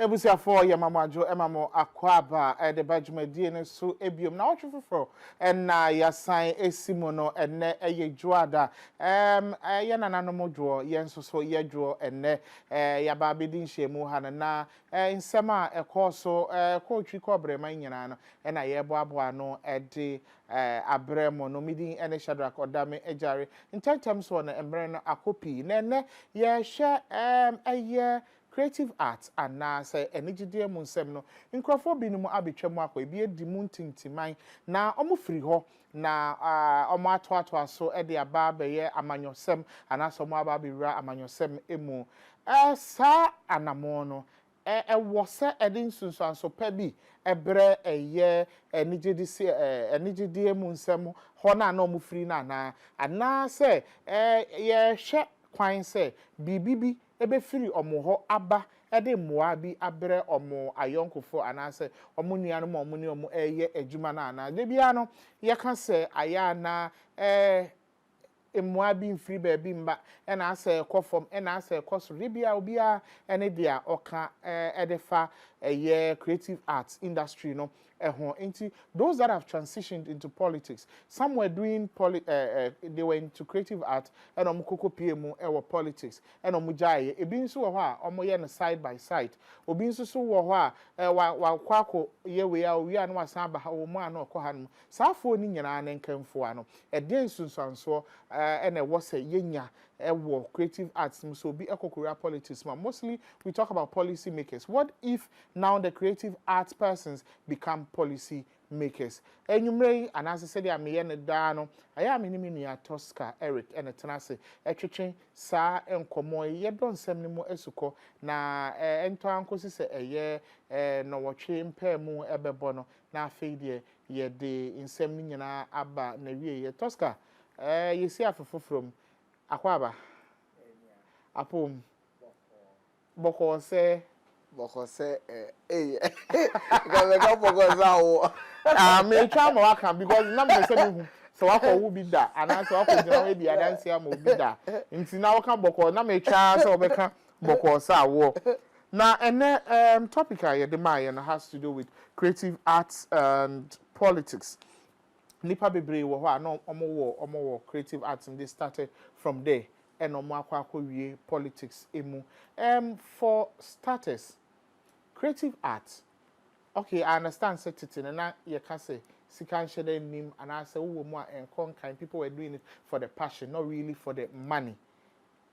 Ebusiafo ya mamajo emamo akwaba de badwumadie ne so ebiom na wotwe foforo na yasan esimono enne eyedwoada ye nananom dwo ye nsoso ye dwo enne ya ba bedin hyemu ha na nsema ekoso kootwi kobrema nyina no na ye boaboa no de abremo no midin ene Shadrack Odame ejare intentem so na emre no akopi na enne ye hye eye creative art and na say enigide mu nsem no nkrofo binumu abetwam akwa ebi edi mu ntintiman na omo firi ho na omo ato aso e de aba beye amanyosem anaso omo aba bewura amanyosem emu sa anamo no wo se edin sunsuanso pa bi ebre eye enigide mu nsem ho na omo firi na ana say ye hwe kwan say bibibi ebe firi omo aba ede moa bi abre omo ayonkofo anase omo nuanom omo ne omo eye adwuma na ana de bia no ye ka se aya na emoa bi mfiri ba bi mba na ase ekofom na ase ekoso de bia obia ene dia oka edefa eye creative arts industry no enti those that have transitioned into politics, some were doing they were into creative art and omukoko pm politics and omujaye ebi nso wo ho a omoye no side by side obi nso so wo ho a wa kwako ye we a wi anu asan ba wo mu anu okọ ha no saafo ni nyina na nkamfo ano eden sunsanso and e wo se yenya ewo creative arts so be ekokora politics mostly we talk about policy makers. What if now the creative arts persons become policy makers? Enyumre anase said ya meye ne da no aya me ni nua TOSCAR Eric ene tenase etwetwen sa enkomo ye donsem ne mo esuko na ento ankosi se eye no wotwe mpemu ebebo no na afeidie ye de insem ni nyina aba na wie ye TOSCAR ye si afofo from akwaba apom boko se Gameka bokoza wo me twa ma waka because na me se me hu so wako wo bi da ana so wako jina we bi adanse am obi da nti na waka boko na me twa so obeka boko sa wo na ene topic aye de my has to do with creative arts and politics. Nipa bebre wo ho a no omo wo creative arts and they started from there and omo akwa wie politics emu for starters creative arts. Okay, I understand certain na ye can say sikan shede nim and I say wo mu a kind people were doing it for the passion, not really for the money.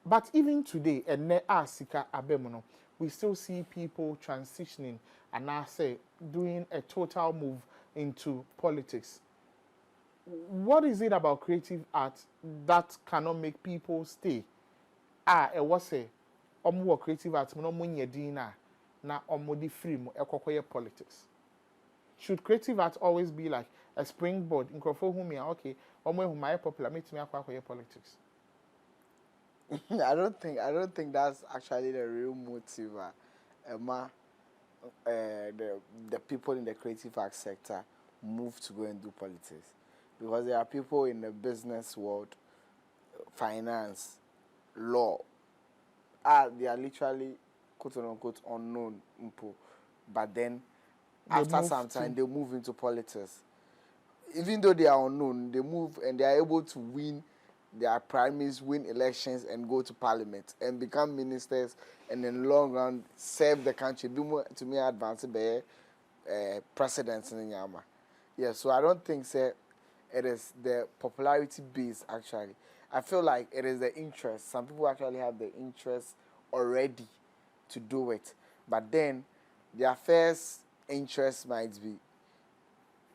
But even today and sika abemono, we still see people transitioning and I say doing a total move into politics. What is it about creative art that cannot make people stay? E was say omo creative art no mo nyedin na omo di free mo ekokoye politics. Should creative art always be like a springboard? Nkrofo hu me okay, omo hu my popular meet me akwakoye politics. I don't think that's actually the real motive. The people in the creative arts sector move to go and do politics. Because there are people in the business world, finance, law, they are literally quote unquote unknown, but then after some time they move into politics. Even though they are unknown, they move and they are able to win their primaries, win elections, and go to parliament and become ministers, and in the long run serve the country. To me, advance be presidents in Yama. Yeah, so I don't think it is the popularity base actually. I feel like it is the interest. Some people actually have the interest already to do it. But then their first interest might be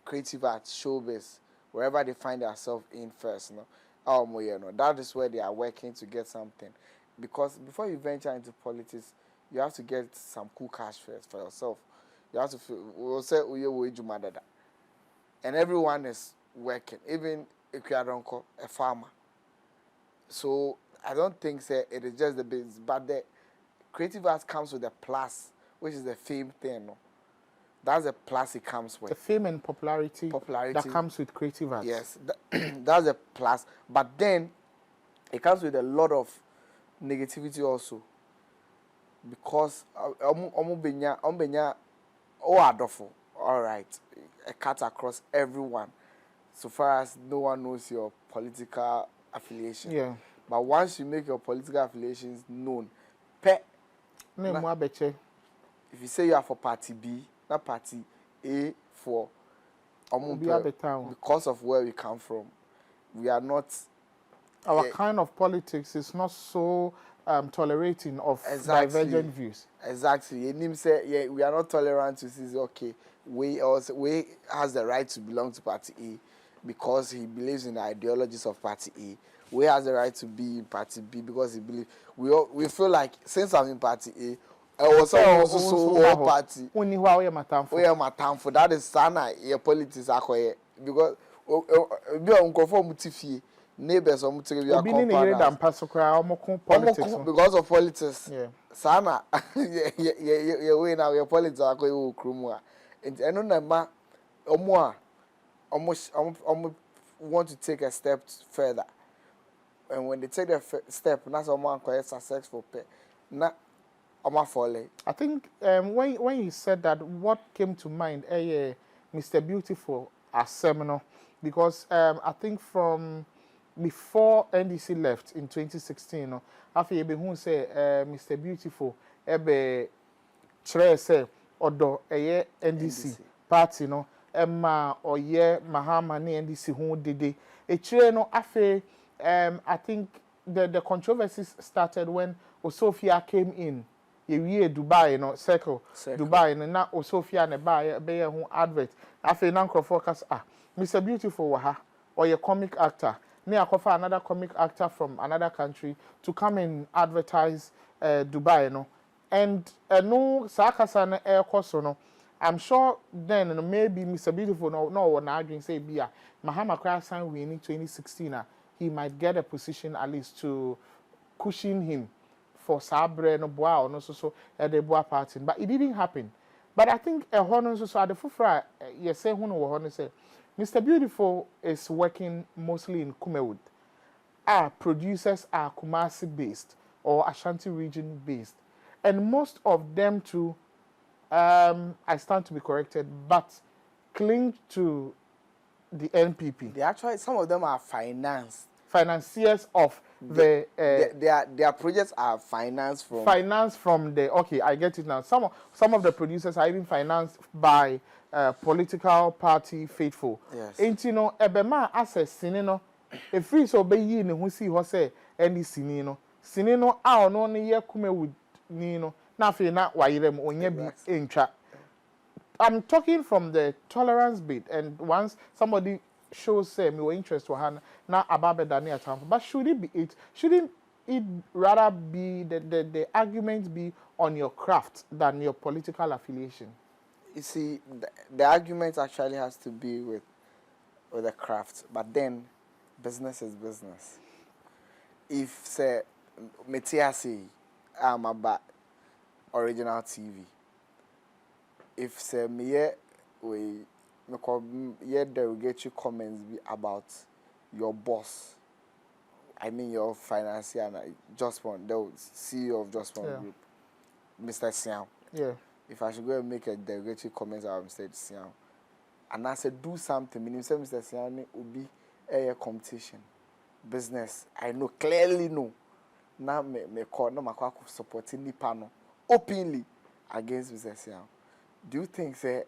creative arts, showbiz, wherever they find themselves in first. That is where they are working to get something. Because before you venture into politics, you have to get some cool cash first for yourself. You have to feel, and everyone is working, even if you are a farmer. So I don't think it is just the business, but the creative arts comes with a plus, which is the fame thing. No? That's the plus it comes with. The fame and popularity that comes with creative arts. Yes, that's a plus. But then it comes with a lot of negativity also. because benya oh adofo. All right, a cut across everyone, so far as no one knows your political affiliation. Yeah. But once you make your political affiliations known, pe. If you say you are for party B, not party A for because of where we come from, we are not. Our kind of politics is not so tolerating of divergent views. Exactly. And say, we are not tolerant to say, okay, we has the right to belong to party A because he believes in the ideologies of party A. We has the right to be in party B because he believes. We feel like since I'm in party A, I was also party. We are matamfo. That is sana your politics because neighbors because of politics. Yeah. Sana we now your politics are going to and I know almost want to take a step further. And when they take the step, that's a quite successful pay. I think when you said that, what came to mind, Mr. Beautiful as seminal, because I think from before NDC left in 2016, after you say Mr. Beautiful, say odo NDC party no, Emma or Mahama ni NDC who did it. No after I think the controversies started when Osofia came in. Ye Dubai no circle Dubai no na Osofia ne ba be ho advert afi na nkrofo Mr. Beautiful wa ha or a comic actor ne akofa another comic actor from another country to come and advertise Dubai no and no sakasa na ekoso no I'm sure then maybe Mr. Beautiful no na adwin say bia Mahama Kra san we in 2016 he might get a position at least to cushion him for Sabre no boa or no so the boa party, but it didn't happen. But I think a honor so at the fufra you say who no honor say Mr. Beautiful is working mostly in Kumewood. Our producers are Kumasi based or Ashanti region based, and most of them too I stand to be corrected, but cling to the NPP. They actually some of them are financiers of their projects are financed from the okay, I get it now. Some of the producers are even financed by political party faithful. Yes. And you know, ebema access sinino a free so be yi ne ho si ho say any sinino a no ne ye Kumewood ni no na fe na wayerem onya bi entwa. I'm talking from the tolerance bit, and once somebody shows me your interest to hand now about the time, but shouldn't it rather be the argument be on your craft than your political affiliation? You see, the argument actually has to be with the craft, but then business is business. If say Metiasi I'm about original TV, if say me we derogatory comments be about your boss. I mean your financier and Just One, the CEO of Just One Group, Mr. Siam. Yeah. If I should go and make a derogatory comment about Mr. Siam, and I said do something, meaning say Mr. Siam will be a competition, business. I know clearly no. Now me call no makwa supporting the panel openly against Mr. Siam. Do you think say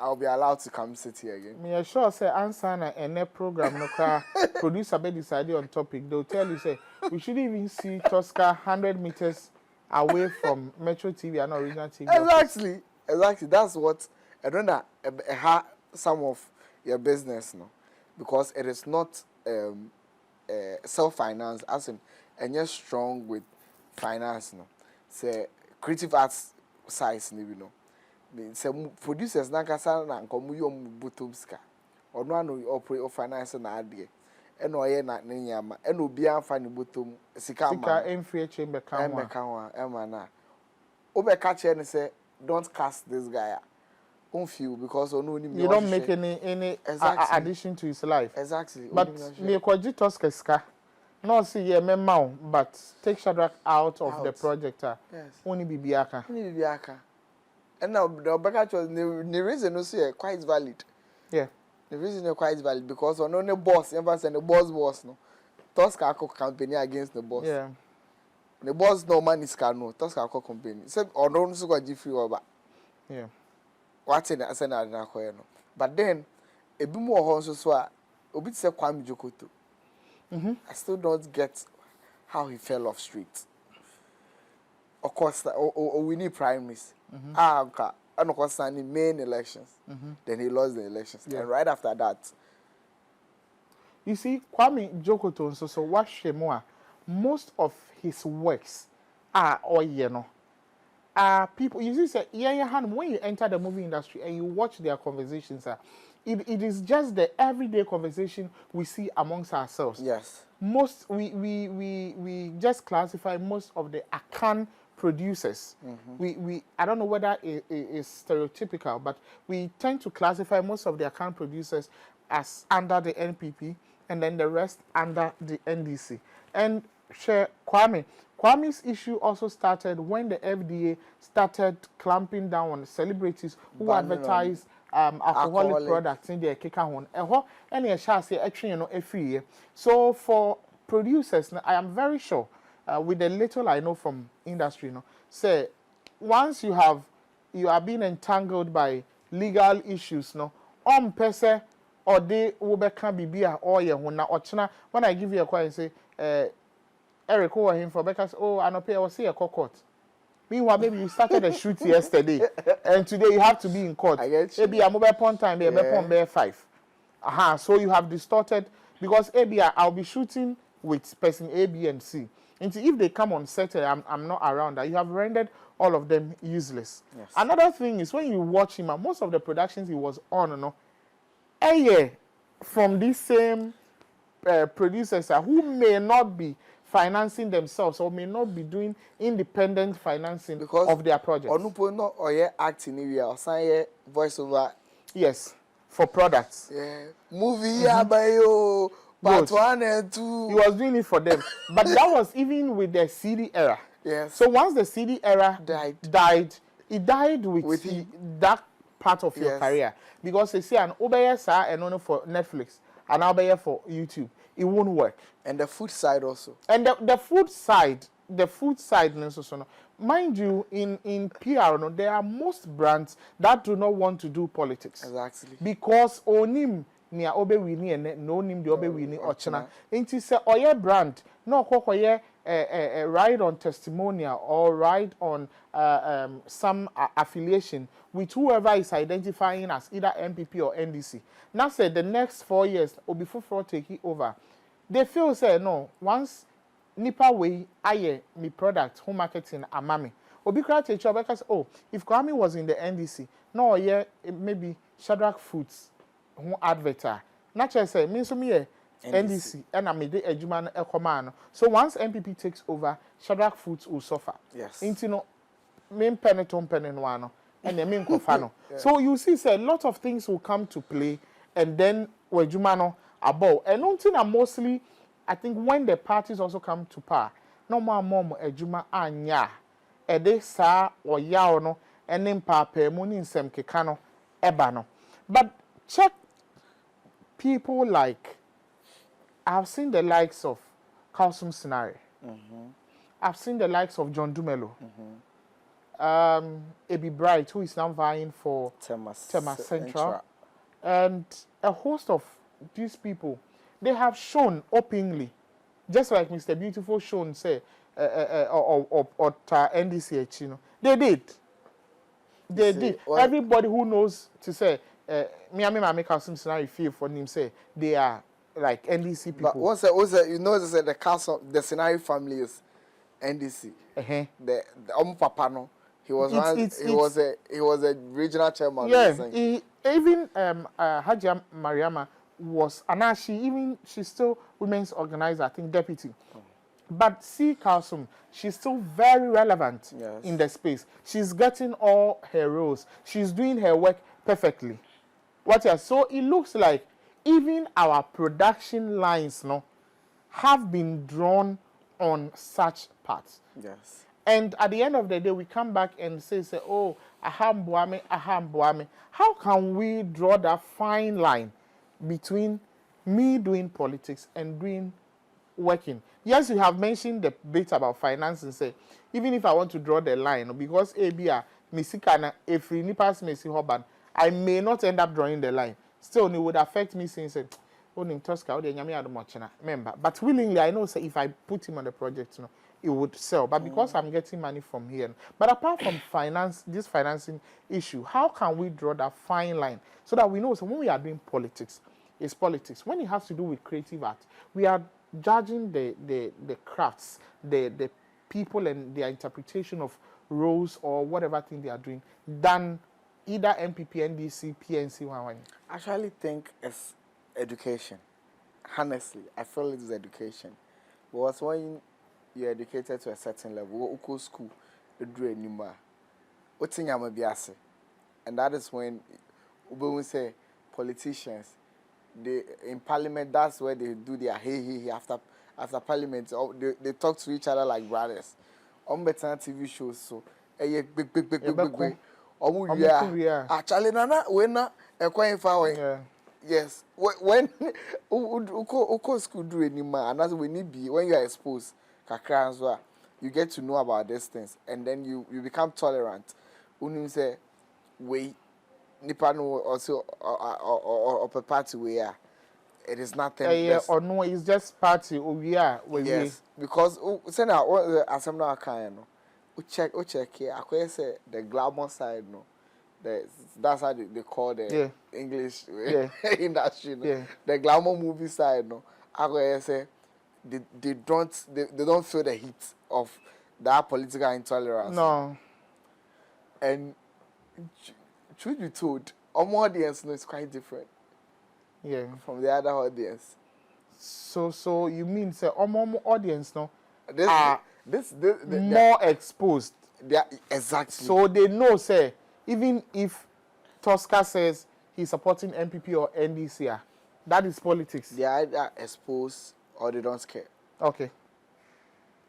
I'll be allowed to come sit here again? Me sure say answer na ene program no car producer be decided on topic. They'll tell you say we shouldn't even see TOSCAR 100 meters away from Metro TV and original TV. Exactly. That's what I don't know. Some of your business no, because it is not self-finance as in and you're strong with finance no. Say creative arts size you know. Say producers na kasa na nkomu yom botomska ono ano operate o finance na ade e no ye na nyama e no bia fa ni botom sika enfie chamber kan wa e na obeka che ne say don't cast this guy on feel because onu ni you don't make any addition to his life. Exactly. But me kwaji TOSCAR ska No, see, yeah, me mau, but take Shadrach out of the Out. project. Yes. Only Bibiaka. Only Bibiaka. And now the back was the reason also quite valid. Yeah. The reason is quite valid because on the boss, emphasize the boss no. TOSCAR company against the boss. Yeah. The boss no man is no TOSCAR company. So or no so go free over. Yeah. What's in the na no. But then a bit more also so obi say Kwame Jokoto. I still don't get how he fell off street. Of course, we need primaries. Okay. And of course, in main elections. Then he lost the elections. Yeah. And right after that, you see, Kwame Jokoto, so what Shemua, most of his works are, or you know, are people. You see, say, when you enter the movie industry and you watch their conversations, it is just the everyday conversation we see amongst ourselves. yes. Most we just classify most of the Akan producers. We I don't know whether it is stereotypical, but we tend to classify most of the Akan producers as under the NPP and then the rest under the NDC. And Kwame's issue also started when the FDA started clamping down on celebrities who advertise alcoholic products in their keka hon. And a shall say actually, you know, every year. So for producers, I am very sure, with the little I know from industry, you know, say once you are being entangled by legal issues, no, pese or they will become bibia or ye when I give you a question, say, Eric, who are him for because I know pay or see a court. Meanwhile, maybe you started a shoot yesterday, and today you have to be in court. I get you. Maybe a mobile point time, maybe a bear 5. So you have distorted because maybe I'll be shooting with person A, B, and C. And if they come on set, I'm not around. You have rendered all of them useless. Yes. Another thing is when you watch him, most of the productions he was on, you know, from these same producers who may not be financing themselves or may not be doing independent financing because of their projects. Onupo no or acting area or sign voiceover. Yes, for products. Yeah. Movie abayo part 1 and 2. He was doing it for them. But that was even with the CD era. Yes. So once the CD era died, it died with that part of your career. Because they say an obey sir and only for Netflix and obey for YouTube. It won't work. And the food side also. And the food side, mind you, in PR, no, there are most brands that do not want to do politics. Exactly. Because onim ni obe wini and no nim the obe wini ochana. Inti se oye brand no kokoye ride on testimonial or ride on some affiliation with whoever is identifying as either MPP or NDC. Now say the next 4 years or before take it over. They feel say no, once nipa way aye me product home marketing amami. Obi kra teacher because if Kwame was in the NDC, no yeah maybe Shadrach Foods who advertise. Naturally say me so me NDC and I made the ejuma no. So once MPP takes over, Shadrach Foods will suffer. Yes. Into no main peneton penenwano and the main kofano. So you see say a lot of things will come to play and then ejuma no about and until mostly I think when the parties also come to power, no more ejuma anya ede sa or ya no enim papa mu ni nsem keka no eba no. But check people like I've seen the likes of Kalsum Sinari. I've seen the likes of John Dumelo. Ebi Bright, who is now vying for Tema Central. And a host of these people, they have shown openly, just like Mr. Beautiful shown, say, or NDC, you know, they did. They did. Well, everybody who knows to say, me make some scenario feel for him say they are like NDC people. But once you know, the castle, the scenario family is NDC. The papa no, he was he was a regional chairman. Yes, even Hajia Mariama was, and she's still women's organizer, I think deputy. But see Kalsum, she's still very relevant in the space. She's getting all her roles. She's doing her work perfectly. So it looks like even our production lines, no, have been drawn on such parts. Yes. And at the end of the day, we come back and say, oh, aham buame. How can we draw that fine line between me doing politics and doing working? Yes, you have mentioned the bit about finance and say, even if I want to draw the line, because ABA, Misikana, if you pass Messi Hoban, I may not end up drawing the line. Still, it would affect me since owning TOSCAR, member. But willingly, I know say if I put him on the project, it would sell. But because I'm getting money from here. But apart from finance, this financing issue, how can we draw that fine line so that we know so when we are doing politics, it's politics. When it has to do with creative art, we are judging the crafts, the people and their interpretation of roles or whatever thing they are doing than either MPP, NDC, PNC, one. I actually think it's education. Honestly, I feel it is education. Because when you're educated to a certain level, you go to school, you do anymore. And that is when we say politicians, they in parliament, that's where they do their hey after parliament. They talk to each other like brothers. On better TV shows, so big. Actually, nana when yes, when uko school do anymore, and that's when you be when you are exposed, you get to know about these things, and then you become tolerant. When say we nipa no also or party we are, it is nothing. Or no, it's just party. We are yes, because say now assembly kind no. Check here. I say the glamour side no. That's how they call the English industry. No? The glamour movie side no. I say they don't feel the heat of that political intolerance. No. And truth be told, our audience is quite different. Yeah. From the other audience. So you mean say our audience no? This more exposed. Yeah, exactly. So they know, say, even if TOSCAR says he's supporting MPP or NDC, that is politics. They are either exposed or they don't care. Okay.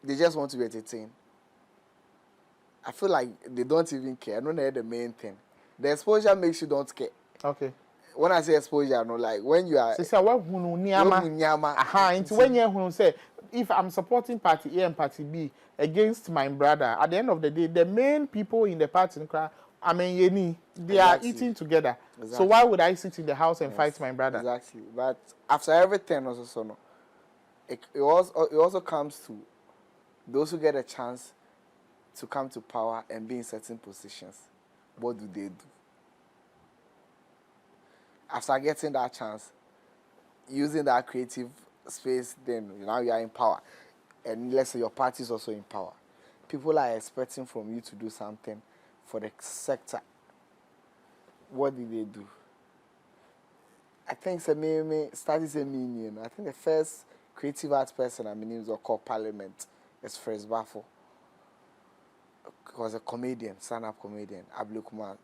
They just want to be entertained. I feel like they don't even care. I don't know the main thing. The exposure makes you don't care. Okay. When I say exposure, no, like when you are. So when you say, if I'm supporting party A and party B against my brother, at the end of the day, the main people in the party, they are eating together. Exactly. So why would I sit in the house and fight my brother? Exactly. But after everything, also, no, it also comes to those who get a chance to come to power and be in certain positions. What do they do? After getting that chance, using that creative space, then now you are in power. And let's say your party is also in power. People are expecting from you to do something for the sector. What did they do? I think studies a meaning. I think the first creative arts person was called Parliament is Fres Baffo. He was a comedian, stand-up comedian. Abdulkumar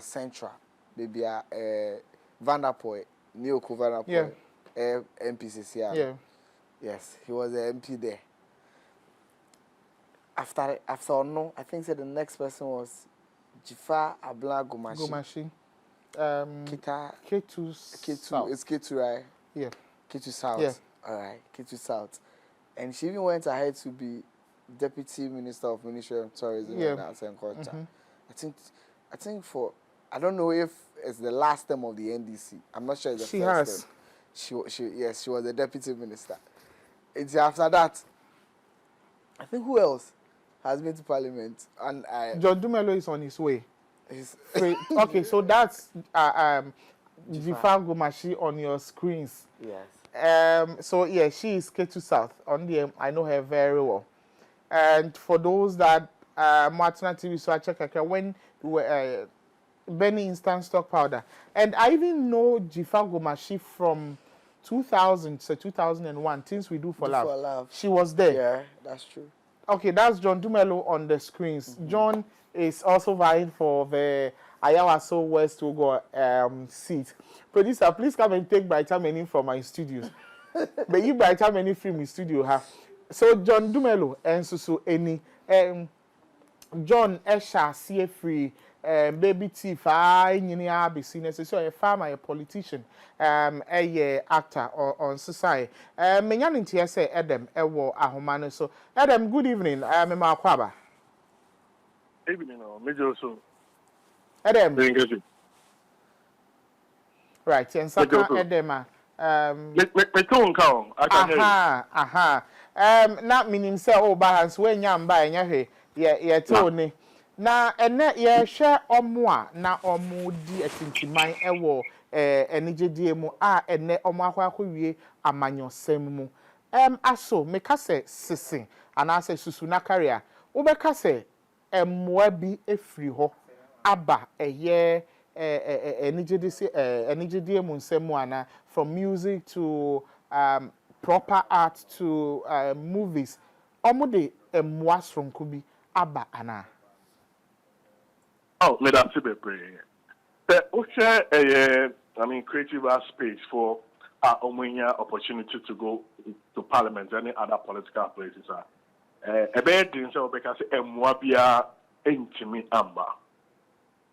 Central. Maybe Vanderpoy, Neoko Vanderpoy, MPCC. Yeah. Yes, he was the MP there. After no, I think the next person was Jifa Abla Gomashi. K2 South. It's K2, right? Yeah. K2 South. Yeah. All right, K2 South. And she even went ahead to be Deputy Minister of Ministry of Tourism and Arts and Culture. Mm-hmm. I think for, I don't know if it's the last term of the NDC. I'm not sure it's the first term. She was the Deputy Minister. It's after that, I think who else has been to Parliament? And John Dumelo is on his way. Okay, so that's Jifa Gomashi on your screens. Yes. So yeah, she is K2 South. On the I know her very well. And for those that Martina TV, so I check when we were Benny Instant Stock Powder. And I even know Jifa Gomashi from 2000 to 2001, Things We Do for Love. She was there. Yeah, that's true. Okay, that's John Dumelo on the screens. Mm-hmm. John is also vying for the Ayawaso West Togo seat. Producer, please come and take my time from my studios. But you by time any film studio ha. So John Dumelo and so any John Esha see free baby T I nyini abisi na so a farmer a politician a actor on society me nya ntia say Edem ewo ahoma no so Edem good evening me ma kwaba evening no major so Edem right and saka Edem me ton ka I can hear aha na minim say o balance we nya mba enya hwe ye tone na ene ye hwe omo a na omo di atintiman ewo enigedie mu a ene omo akwakowie amanyosem mu aso meka se sisi ana se susu na career wo beka se emmoa bi efiri ho aba eye enigedie mu nsem ana from music to proper art to movies omo de emmoa sonko bi aba ana oh me that be pray o share I mean creative art space for omwenya opportunity to go to parliament and other political places e be din say obeka say emmoa bia entimi amba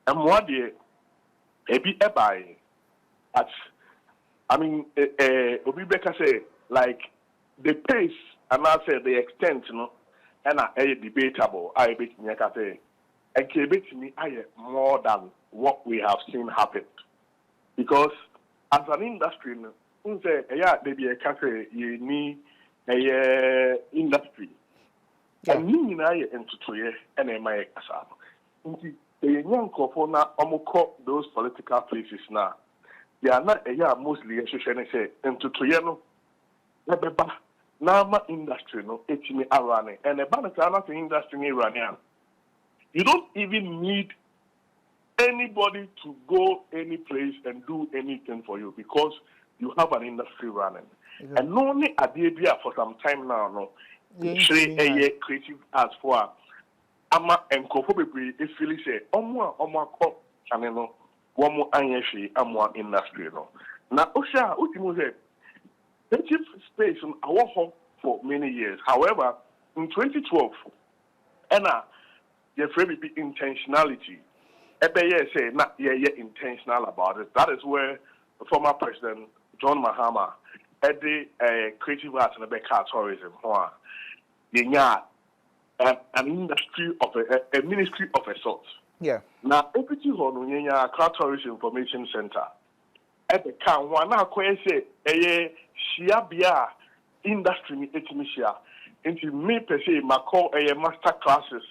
emmoa de ebi ebai at I mean obi beka say like the pace and I say the extent no and debatable I bet me ka say and kebet me more than what we have seen happen because as an industry no say they be a country you need a industry and you na into toye and my kasa nti the young couple na omoko those political places na they are not mostly associated say into toye no nebeba Nama industry no etimi arane and a banana industry ni Iranian. You don't even need anybody to go any place and do anything for you because you have an industry running. Yeah. And not only idea for some time now, no. Creative arts for ama and kofobe if you say omo ko chanelo one more anyeshi amwa industry no. Na osha ultimo say creative space in our home for many years. However, in 2012, your friend be intentionality. Say not intentional about it. That is where the former president John Mahama had the creative arts and the tourism. An industry of a ministry of a sort. Yeah. Now, equity on tourism information center. At the can one now say Shiabia industry ni etimisha into me per se call a master classes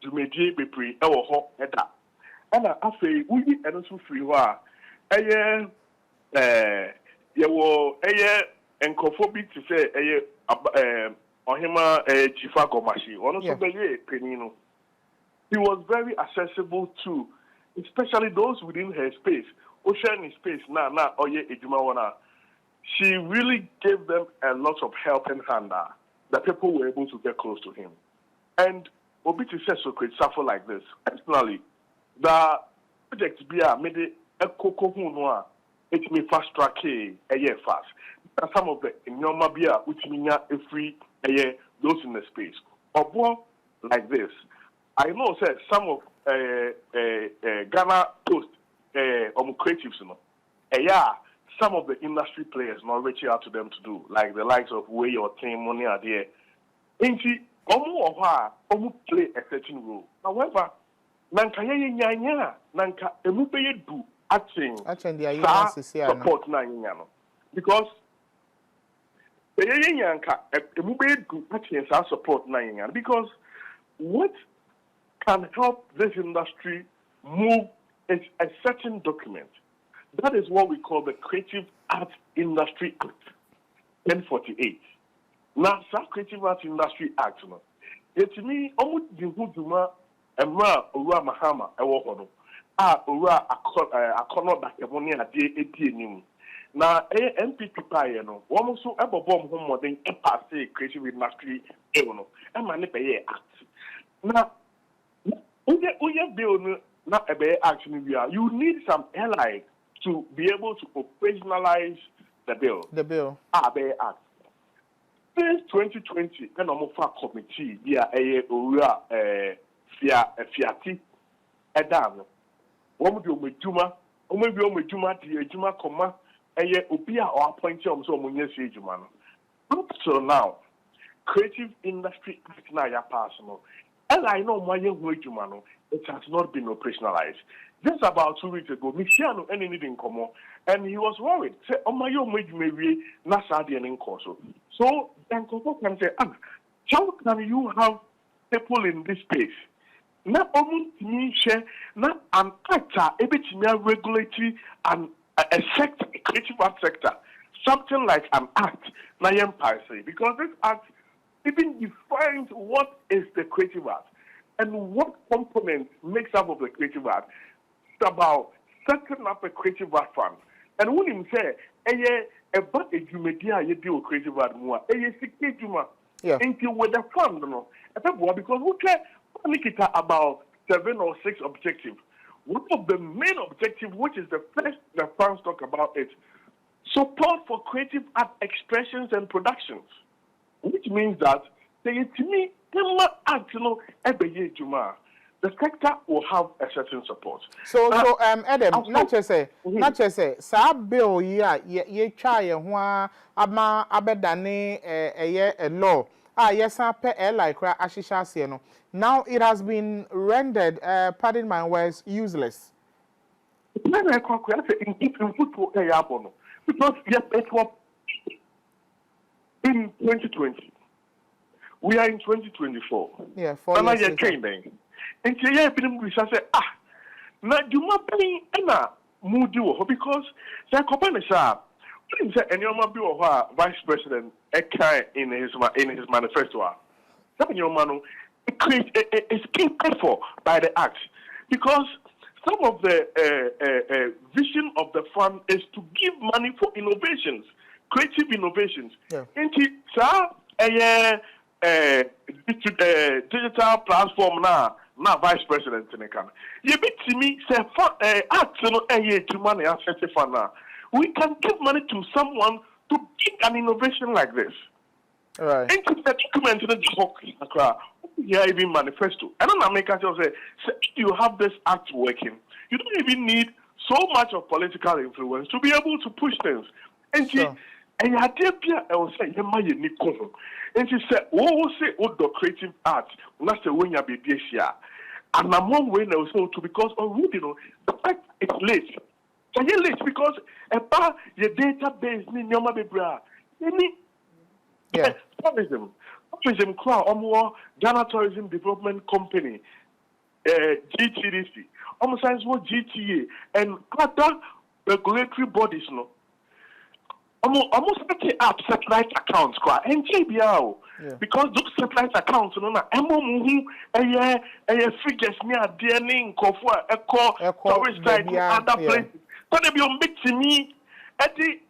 to medie be pre ewo ho eda ana afei uyi eno so free ho a yewo enkofo to say ohima chifa gomashi ono so be penino. He was very accessible to especially those within her space. Ocean space na oye ejuma wana. She really gave them a lot of helping hand that people were able to get close to him. And Obiti says so great suffer like this. Personally, the project made a cocoa noa, it may fast track a year fast. Some of the Nyoma Bia, which mean a free a year, those in the space. Or more like this. I know said some of Ghana Post creatives, some of the industry players not reaching out to them to do, like the likes of Way or Team Money are there. Inti omu play a certain role. However, nanka nyanya nanka emupeye do acting support na nyanya no because nyanka emupeye do acting support na nyanya because what can help this industry move is a certain document. That is what we call the Creative Arts Industry Act, 1048. Now, that Creative Arts Industry Act, to me, almost the Huduma, Emra, Ura Mahama, Ewohono, Ura Akono, that Emonia, ATM. Now, MPP Payano, almost so ever bomb home more than a creative industry, Ewono, and Manipaye Act. Now, Uya Bill, not a bear action, you need some allies to be able to operationalize the bill. The bill. Be act. Since 2020, an omofa committee via a ura fiati edam. Womu di omejuma, omebi omejuma di ejuma koma eye obia or appointee omso omunye se ejuma no. Up till now, Creative Industry Act na ya pass no. And I know my young it has not been operationalized. Just about 2 weeks ago, Michiano any need in common, and he was worried. Say, oh my young maybe not Sadian in Corso. So then Coco can say, how can you have people in this space? Not only me share, not an actor, a bit regulatory and a sector, a creative art sector, something like an act, because this act even defines what is the creative art and what component makes up of the creative art. It's about setting up a creative art fund. And when you say, about a media, you do creative art more, into with the fund, because we care about 7 or 6 objectives. One of the main objectives, which is the first the funds talk about, it support for creative art expressions and productions. Which means that to me, the sector will have a certain support. So EDEM, not just say, sa bill ye try one ama abedane a law. Yes, I pay like ashisha. Now it has been rendered, pardon my words, useless. Because it was in 2020. We are in 2024. Yeah, 4 years later. And we say, na Juma Penny Emma Moody because the company say any vice president in his manifesto. That your man is being paid for by the act because some of the vision of the fund is to give money for innovations, creative innovations. Yeah. Digital platform now vice president in the country. You bet me say act to money fund now. We can give money to someone to give an innovation like this. Right. Into the document in the book, yeah, even manifesto. And then I make us say, you have this act working. You don't even need so much of political influence to be able to push things. And she, and you had to will say, and she said, oh, say, oh, the creative art, that's the way you be this year. And I'm one way now, so to because already, you know, the fact it's late. So you're late because about your database, yeah. Tourism crowd, more Ghana Tourism Development Company, GTDC, almost as well GTA, and other regulatory bodies, no. Almost up satellite accounts, and JBL, because those satellite accounts, no, figures near DNA, Echo, tourist site, other places. So they be on bit to me at the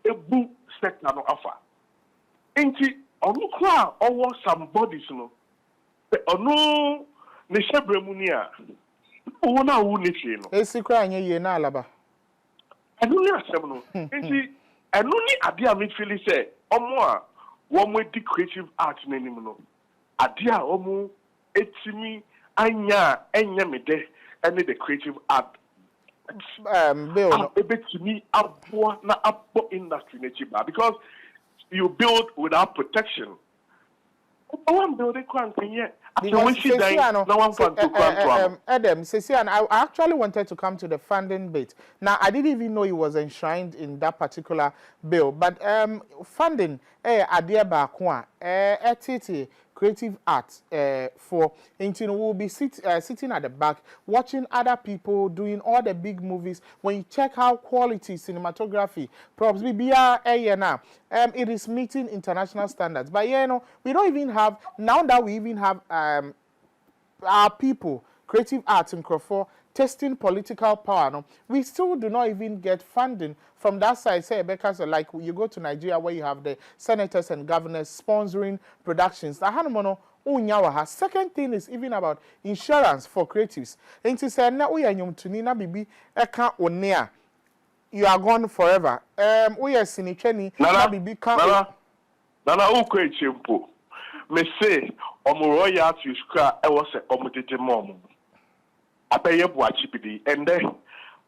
Ebu sector no offer. Enti onu kwa owo some bodies no. Onu ne shebremu ni a. Owo na wo ne hwe no. Esikra anye ye na alaba. Enu ni asem no. Enti enu ni ade a me feel say omo a wo mo di creative art nanim no. Ade a omo etimi anya enye me de ene the creative art bill no. To me industry because you build without protection. One building EDEM, Cecian, I actually wanted to come to the funding bit. Now, I didn't even know it was enshrined in that particular bill. But funding, creative art for, we'll be sitting at the back, watching other people doing all the big movies. When you check how quality cinematography, props, it is meeting international standards. But, we don't even have, now that we even have our people, creative arts in Crawford, testing political power, no, we still do not even get funding from that side. Say, because like you go to Nigeria where you have the senators and governors sponsoring productions. Second thing is even about insurance for creatives. And to say, na uya nyum tunina bibi eka onea. you are gone forever. We are sinicheni. Nana ukwe chimpo. Me say royal to scrap I was a omutete mom. Abeye buachipidi and then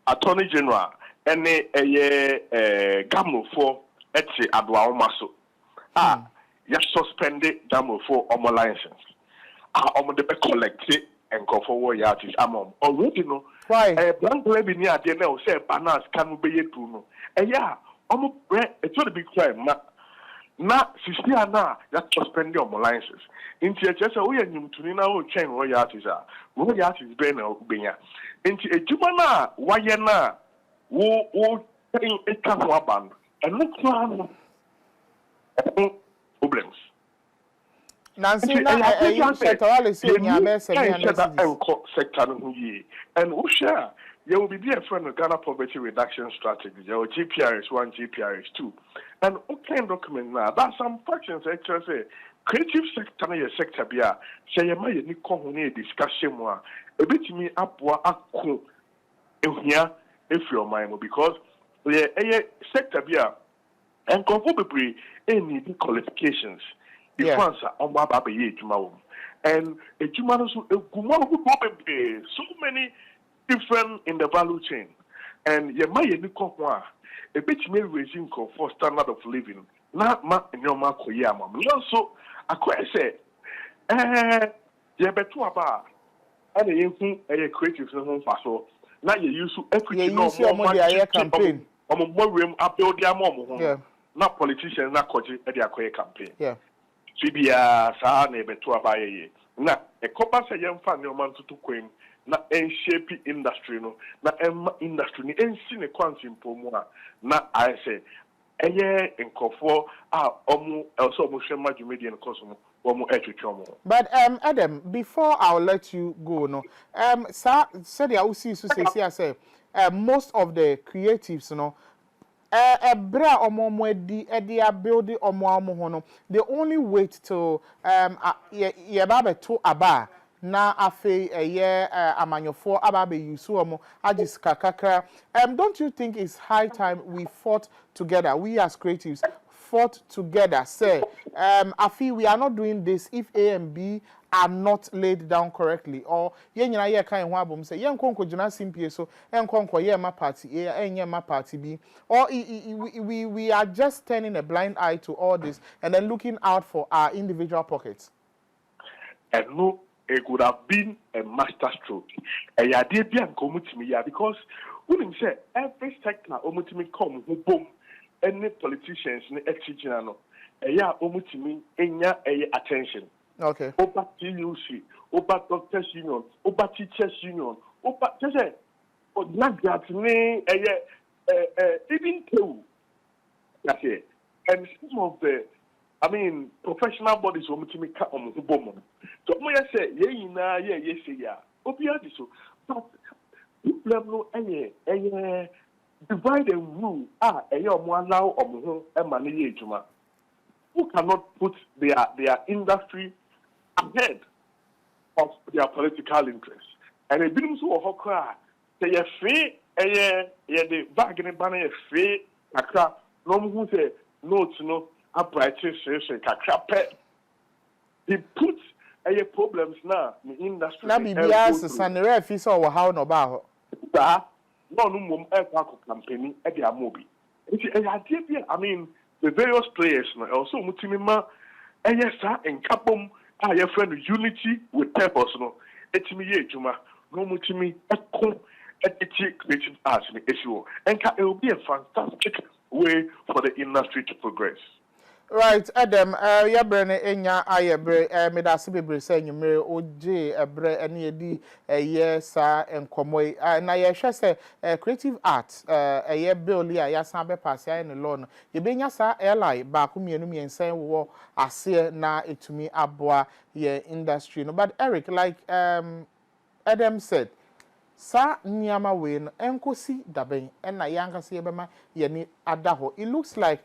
Attorney General and a gamma for etche adwa maso. You suspended gamma for omo license. Omo de be collected and go for royalties among. Already no. Why? Blank lady near the now say bananas can be yet to know. Yeah, omo it's not a big crime. Na 60 na ya suspend your license. Inti eche se wo yanyum tuni na wo chen royalties be na obenya. Inti ejuma na waye na wo chen eka ho aban. Eno kra no problems. Nancy na you sector say nya be se sector no yi. And wo share there will be a friend of Ghana Poverty Reduction Strategy. There will GPRS 1, GPRS 2. And okay document now. That's some factions actually say creative sector na sector bia. Say you may need to discussion more. A bit me apwa akko ehia if your mind because the sector bia and probably any qualifications. If once on baba ye juma and a juma so so many different in the value chain, and you might a bit may regime for standard of living. Not ma in your mark yama. So I quite say, you better about and a creative home so now you use equity no more campaign. More room up build their mom. Not politicians, not coaching at their campaign. Yeah. CBA, Sa, neighbor to a buyer. Now, a copper say young fan your man to queen. Na shape industry no na industry ni ensi ne kwanti mpomu na I say eye nkofo omu also omu hwema dwumedi no koso omu etwetwomo. But Adam, before I'll let you go no said ya usi so say most of the creatives no bra omo edi build omo ho no they only wait till ye ba beto aba na afe amanyofo ababe yusu omo agis kakakra. Don't you think it's high time we fought together, we as creatives fought together, say afi we are not doing this if A and B are not laid down correctly, or yenyina ye kan ho abom say yenkonko juna simpie so yenkonko ye ma party A enye ma party B, or we are just turning a blind eye to all this and then looking out for our individual pockets. And no, it could have been a master stroke. And ya did be because wouldn't say every sector omutimi come who boom any politicians in the ya omutimi enya attention. Okay. Over TUC, over doctors union, over teachers union, over just not that me even two. That's it. And some of the professional bodies will make me cut on the bomb. So, I say, yes, obviously, so, but problem no any divide and rule. Allow money who cannot put their industry ahead of their political interests. And it brings to a cry. They are free, the bargaining banner is free, a crap, no who say, no. He puts problems now in the industry. Na BBS sanere fi so wo how no ba ho. No mum campaign e dia mobi. The various players also mutimima sa enkapom your friend unity with purpose no. Etimi ye juma no mutimi ekon creative arts issue. And it will be a fantastic way for the industry to progress. Right, Adam, ya brene enya ayebre me da se bebre se nyumre oje ebre ene edi sa enkomoy na ye hwe se creative art ye bill ya san be pass ya ne law no ye benya sa airline ba ko mienu miensen wo ase na etumi aboa ye industry no. But Eric, like Adam said, sa nyama we no enkosi daben na yanka se ye bema ye ni adaho. It looks like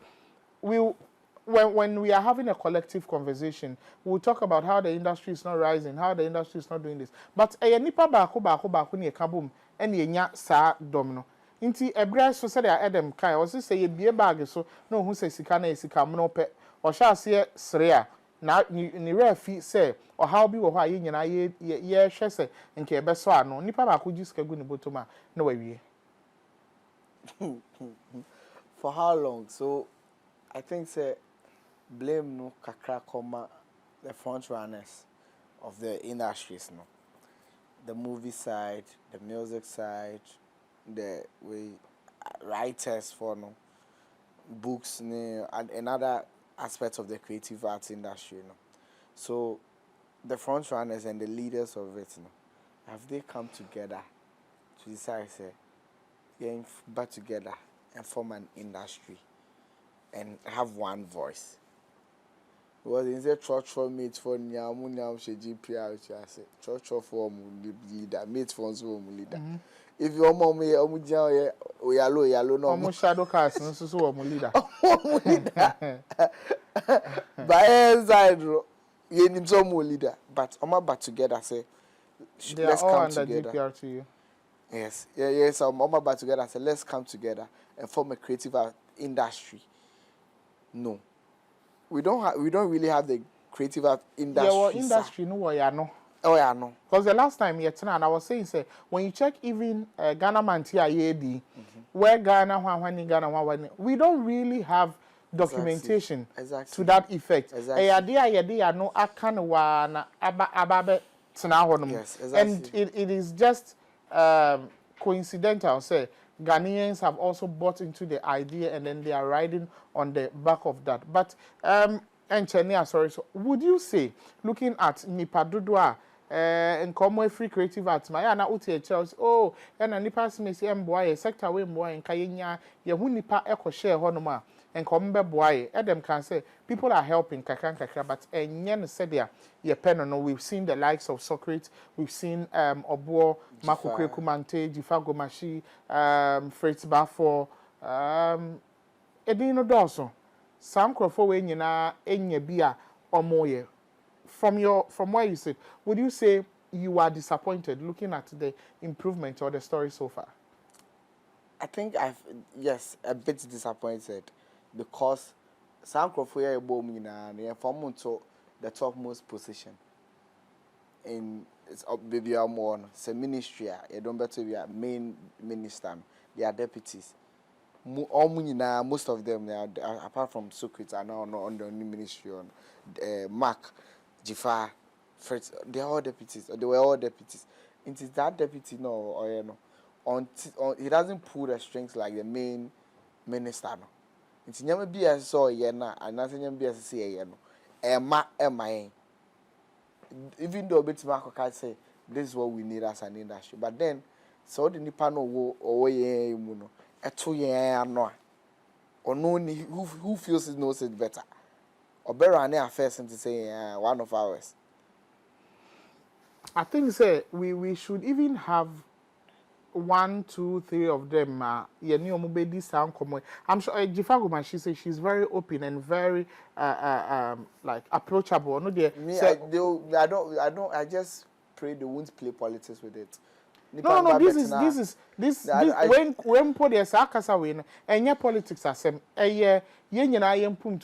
when we are having a collective conversation, we'll talk about how the industry is not rising, how the industry is not doing this. But nipa bako ni kabum eni enya sa domino. Inti ebra so say dia edem kai o say ye bie bag so na ohun say sika na sika mo pe o sha ase sere a na ni refi say o how bi wo ho a ye nyina ye hwe say nke ebe so ano nipa ba ko ji sika gu ni botoma na wawie. For how long? So I think say blame no kakra koma the front runners of the industries no. The movie side, the music side, the way writers for no books no, and another aspect of the creative arts industry no. So the front runners and the leaders of it no, have they come together to decide say getting back together and form an industry and have one voice? Because in the church for mates for Nyamu she GPR, which I say church for leader, mates for leader. If your mom yellow no Omo shadow cast no so omo leader. By side you need some more leader, but omo back together say Let's come together. GPR to you. Yes, yes. Omo back together say let's come together and form a creative industry. No. We don't really have the creative art industry. Yeah, well, industry no way no. Oh yeah, no. Because the last time and I was saying say when you check even Ghana Mantia ED, where Ghana when Ghana we don't really have documentation exactly. to that effect. Exactly. No akanwa ababe tena yes, exactly. And it is just coincidental say Ghanaians have also bought into the idea and then they are riding on the back of that. But engineer, sorry, so would you say looking at Nipa Dudwa and come free creative arts my na uti Charles oh and Nipa Smith boy sector we boy and kayenya ye hu nipa eko share honoma and come be boy Edem can say people are helping kakra but enye no said there ye pen no we've seen the likes of Socrates, we've seen Obo Makukre Kumante Jifa Gomashi Fritz Bafo Edino Dawson Sam Crawford we nyina enye bia omoye. From where you sit, would you say you are disappointed looking at the improvement or the story so far? I think yes, a bit disappointed because Sam Crawford is from the topmost position in it's baby more it's a ministry. You don't better be a main minister. They are deputies. Most of them, apart from Socrates, are now on the new ministry on Mark, Jifa, Fritz. They are all deputies. They were all deputies. It is that deputy no or you know, he doesn't pull the strings like the main minister. No, it's never be as so yena and nothing never be as say yeno. Emma, even though bit Mark can say this is what we need as an industry, but then so the Nipano wo or ye muno. A 2 year no or no who feels it knows it better or better than our first to say one of ours. I think say we should even have 1, 2, 3 of them sound common. I'm sure Jifa Goma, she says she's very open and very like approachable. No, I just pray they won't play politics with it. No, this when put the sarcasm win and your politics are same to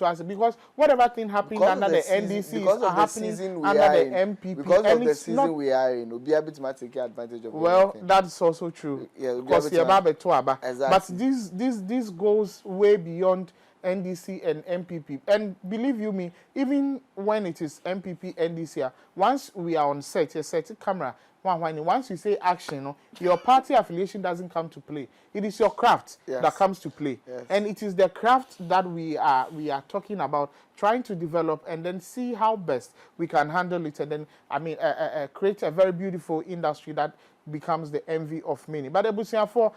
us because whatever thing happening under the NDC is happening under the MPP because of the season we are in, we'll be able to take advantage of everything. That's also true. Yeah, because exactly. But this goes way beyond NDC and MPP. And believe you me, even when it is MPP, NDC, once we are on set, you set camera. Once you say action, your party affiliation doesn't come to play. It is your craft that comes to play. Yes. And it is the craft that we are talking about, trying to develop and then see how best we can handle it. And then, create a very beautiful industry that becomes the envy of many. But ebusia for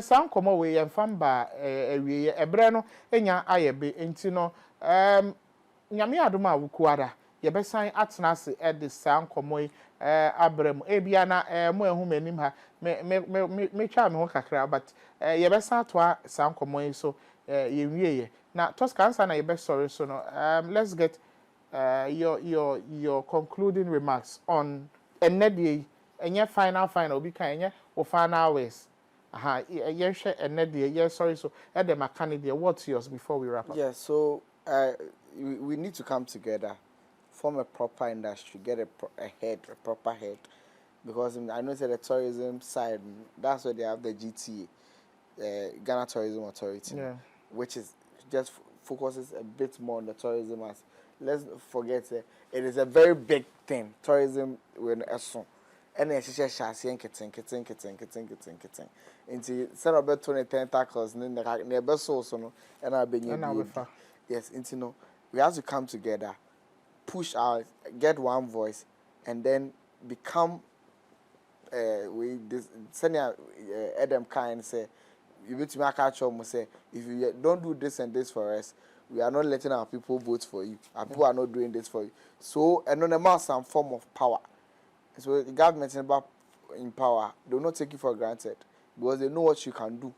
some come away and famba ebreno enya ayebe entino nyame adoma wukuada ye besan atena se e de sam komoy abrem ebia na mo ehum anim ha me twa me ho kakra but ye besan to sam komoy so ye wieye na TOSCAR answer na ye be sorry so no let's get your concluding remarks on enedie enye final obi kan enye o final words aha ye hwe ene de ye sorry so EDEM candidate what's yours before we wrap up? Yeah, so we need to come together, form a proper industry, get a proper head, because I know that the tourism side, that's where they have the GTA, Ghana Tourism Authority, Yeah. which is just focuses a bit more on the tourism. As let's forget it is a very big thing. Tourism when and then she says kitten. Instead of 20 tentacles, then the neighbor so no, and I've been yes, we have to come together, push out, get one voice, and then become we this senior EDEM kind say you need to make a choice. Say if you don't do this and this for us, we are not letting our people vote for you. Our people are not doing this for you. So anonymous some form of power. So the government in power, they will not take you for granted because they know what you can do.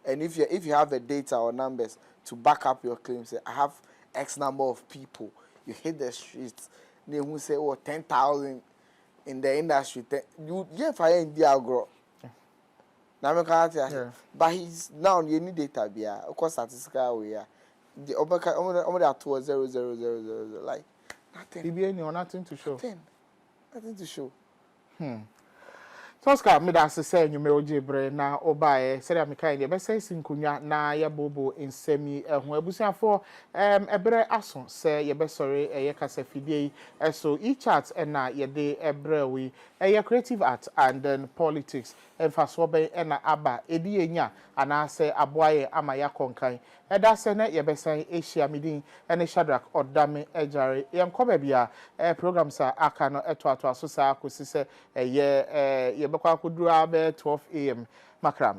And if you have the data or numbers to back up your claims, say I have X number of people. You hit the streets, they will say 10,000 in the industry. You fire in the agro. Yeah. But he's now you need data be of course statistical way. The over there towards 0.0000 like nothing. Nothing to show. Nothing to show. TOSCAR me da say nyume ojebre na obae say am kan de be say sinkunya na ye bobo nsemi ehun abusuafo ebre aso say ye be sorry ye kasa fidie so e-chat na ye de ebre wi ye creative art and then politics emfaso be na aba edi enya ana say aboaye ama ya konkan da say na ye be say Asia midin ene Shadrack Odame ejare yem ko ba bia programs aka no eto aso sa akosi say ye bekwa kudura be 12 AM makram